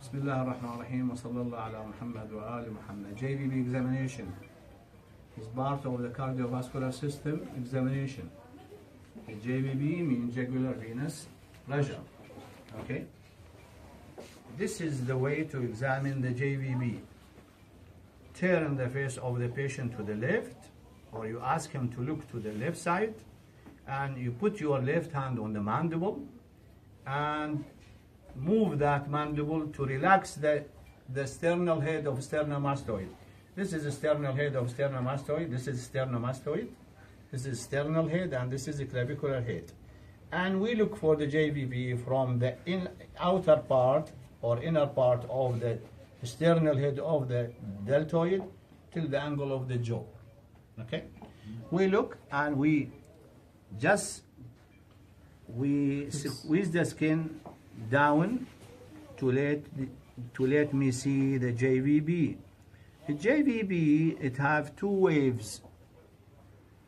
Bismillah ar-Rahman ar-Rahim wa sallallahu ala Muhammad wa ali Muhammad. JVP examination is part of the cardiovascular system examination. The JVP means jugular venous pressure. Okay? This is the way to examine the JVP. Turn the face of the patient to the left, or you ask him to look to the left side, and you put your left hand on the mandible and move that mandible to relax the sternal head of sternomastoid. This is the sternal head of sternomastoid, this is sternomastoid, this is sternal head, and this is the clavicular head. And we look for the JVP from the outer part or inner part of the sternal head of the deltoid till the angle of the jaw. Okay? We look and we squeeze the skin down to let me see the JVP. The JVP, it have two waves.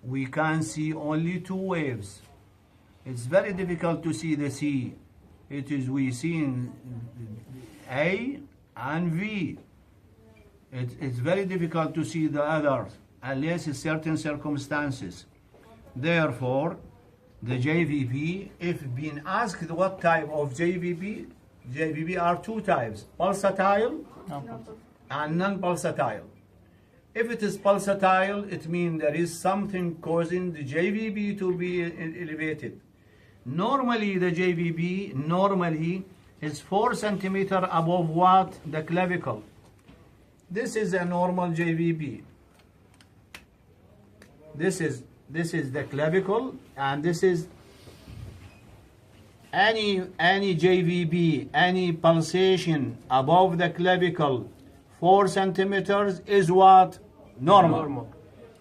We can see only two waves. It's very difficult to see the C. We see in A and V. It's very difficult to see the others unless in certain circumstances. Therefore, the JVP, if being asked what type of JVP are two types, pulsatile and non-pulsatile. If it is pulsatile, it means there is something causing the JVP to be elevated. Normally, the JVP is 4 centimeters above what? The clavicle. This is a normal JVP. This is the clavicle, and this is any JVP, any pulsation above the clavicle 4 centimeters is what? Normal.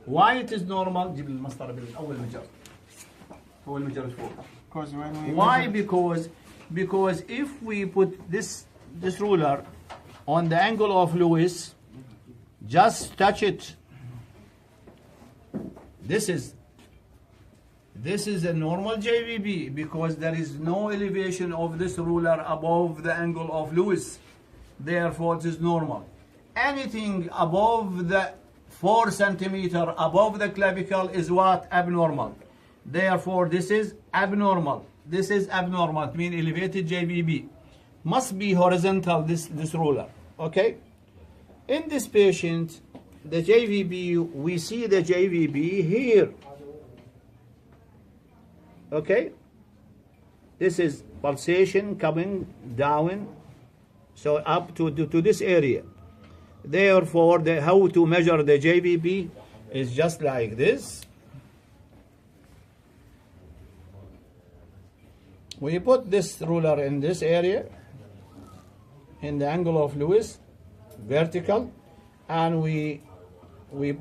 Why it is normal? Why? Because if we put this ruler on the angle of Lewis, just touch it. This is a normal JVP because there is no elevation of this ruler above the angle of Lewis. Therefore, it is normal. Anything above the 4 centimeters above the clavicle is what? Abnormal. Therefore, this is abnormal. This is abnormal. It means elevated JVP. Must be horizontal, this ruler. Okay? In this patient, the JVP, we see the JVP here. Okay? This is pulsation coming down, so up to this area. Therefore, how to measure the JVP is just like this. We put this ruler in this area, in the angle of Lewis, vertical, and we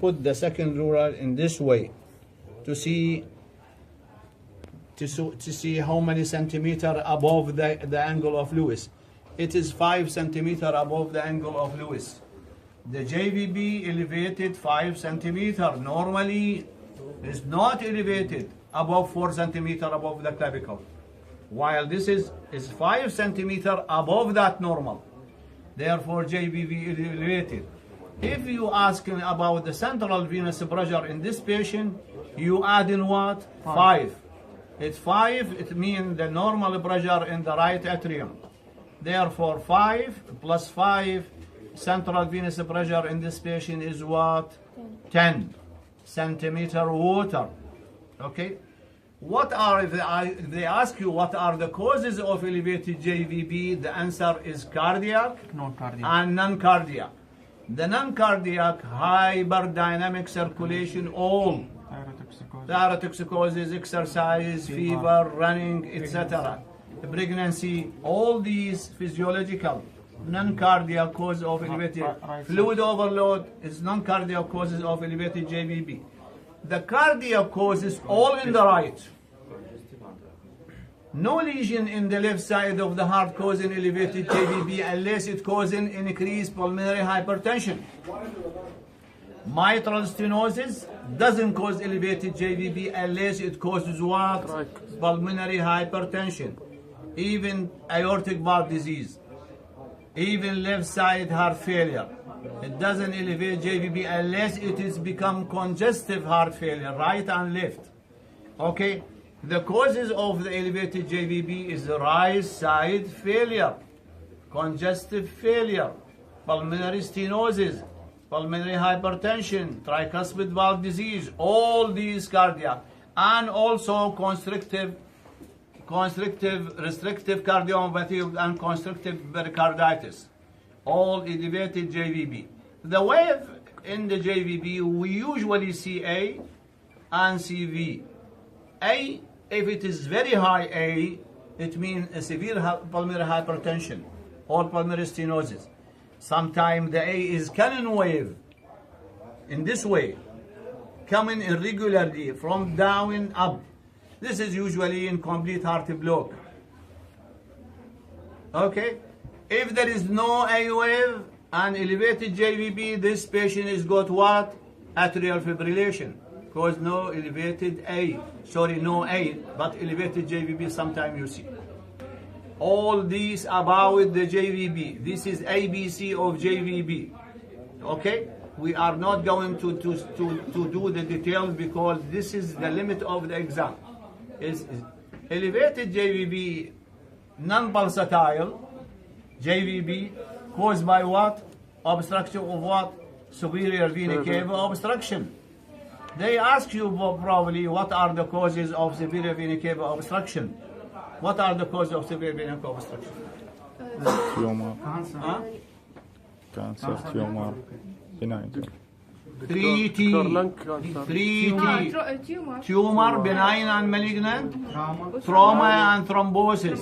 put the second ruler in this way to see how many centimeters above the angle of Lewis. It is 5 centimeters above the angle of Lewis. The JVP elevated 5 centimeters. Normally, is not elevated above 4 centimeters above the clavicle. While this is 5 centimeters above that normal. Therefore, JVP is elevated. If you ask him about the central venous pressure in this patient, you add in what? 5. It's 5, it means the normal pressure in the right atrium. Therefore, 5 plus 5, central venous pressure in this patient is what? 10 centimeter water. Okay? If they ask you what are the causes of elevated JVP, the answer is cardiac and non-cardiac. The non-cardiac, hyperdynamic circulation, all. Thyrotoxicosis, exercise, fever, running, etc. Pregnancy, all these physiological non-cardiac cause of elevated fluid overload is non-cardiac causes of elevated JVP. The cardiac causes all in the right. No lesion in the left side of the heart causing elevated JVP unless it causing increased pulmonary hypertension. Mitral stenosis doesn't cause elevated JVP unless it causes what? Pulmonary hypertension. Even aortic valve disease. even left side heart failure. It doesn't elevate JVP unless it is become congestive heart failure, right and left. Okay, the causes of the elevated JVP is the right side failure, congestive failure, pulmonary stenosis, pulmonary hypertension, tricuspid valve disease, all these cardiac, and also constrictive restrictive cardiomyopathy and constrictive pericarditis, all elevated JVP. The wave in the JVP, we usually see A and CV. A, if it is very high A, it means a severe pulmonary hypertension or pulmonary stenosis. Sometimes the A is cannon wave, in this way, coming irregularly from down up. This is usually in complete heart block. Okay? If there is no A wave and elevated JVP, this patient has got what? Atrial fibrillation. Because no elevated A, no A, but elevated JVP sometimes you see. All these about the JVP. This is ABC of JVP. Okay? We are not going to do the details because this is the limit of the exam. Is elevated JVP, non-pulsatile JVP, caused by what? Obstruction of what? Superior vena cava obstruction. They ask you probably what are the causes of superior vena cava obstruction. What are the causes of superior vena cava obstruction? Tumor. Cancer, tumor, benign. 3T. 3T. Tumor, benign and malignant. Trauma and thrombosis.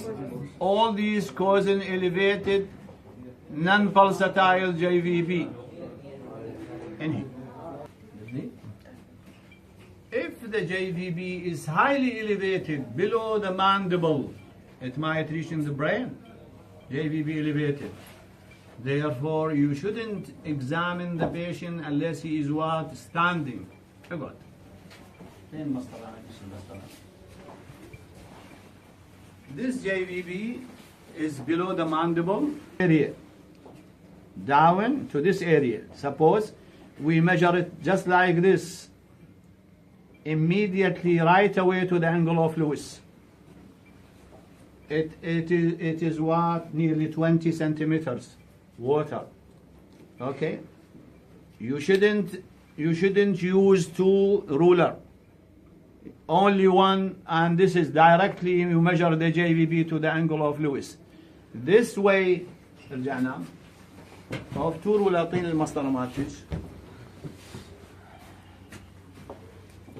All these causing elevated non-pulsatile JVP. If the JVP is highly elevated below the mandible, it might reach in the brain. JVP elevated. Therefore, you shouldn't examine the patient unless he is what? Standing. This JVP is below the mandible area, down to this area. Suppose we measure it just like this, immediately right away to the angle of Lewis. It is what? Nearly 20 centimeters water. Okay? You shouldn't use two ruler. Only one, and this is directly you measure the JVP to the angle of Lewis. This way, رجعنا. of two ruler اعطيني المسطرة مالتك.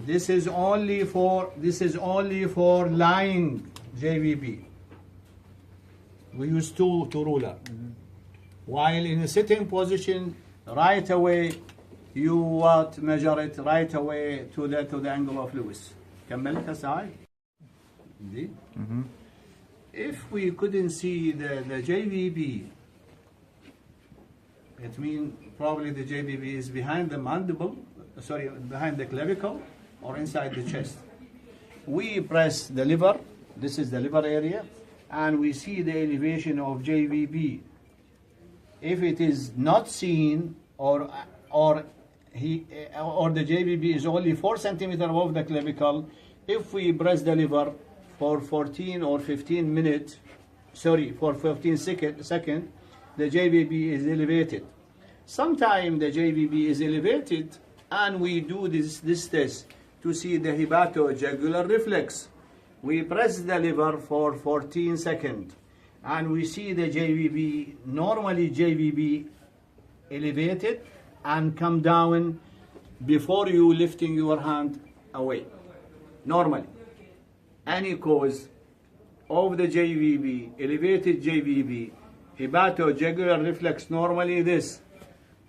This is only for lying JVP. We use two ruler. While in a sitting position, right away you measure it right away to the angle of Lewis. كملت هسه هاي. If we couldn't see the JVP, it means probably the JVP is behind the mandible, behind the clavicle or inside the chest. We press the liver, this is the liver area, and we see the elevation of JVP. If it is not seen or the JVP is only 4 centimeters above the clavicle, if we press the liver for 14 or 15 minutes, for 15 seconds, the JVP is elevated. Sometimes the JVP is elevated and we do this test to see the hepatojugular reflex. We press the liver for 14 seconds and we see the JVP, normally JVP elevated and come down before you lifting your hand away. Normally, any cause of the JVP, elevated JVP, hepatojugular reflex, normally this,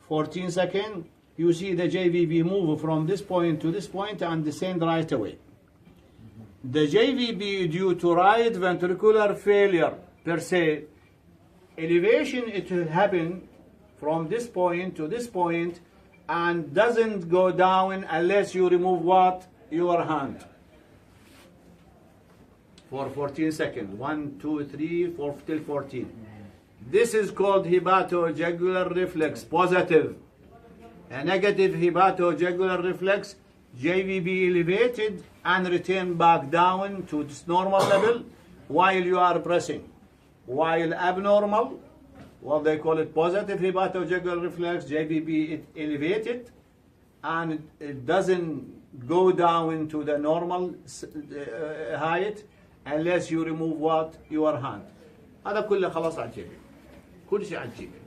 14 seconds, you see the JVP move from this point to this point and descend right away. The JVP due to right ventricular failure per se, elevation, it will happen from this point to this point and doesn't go down unless you remove what? Your hand. For 14 seconds. 1, 2, 3, 4 till 14. This is called hepatojugular reflex, positive. A negative hepatojugular reflex, JVP elevated and return back down to its normal level while you are pressing. While abnormal, well, they call it positive hepatojugular reflex, JVP it elevated and it doesn't go down to the normal height unless you remove what? Your hand. هذا كله خلاص على الجيبي. كل شيء على الجيبي.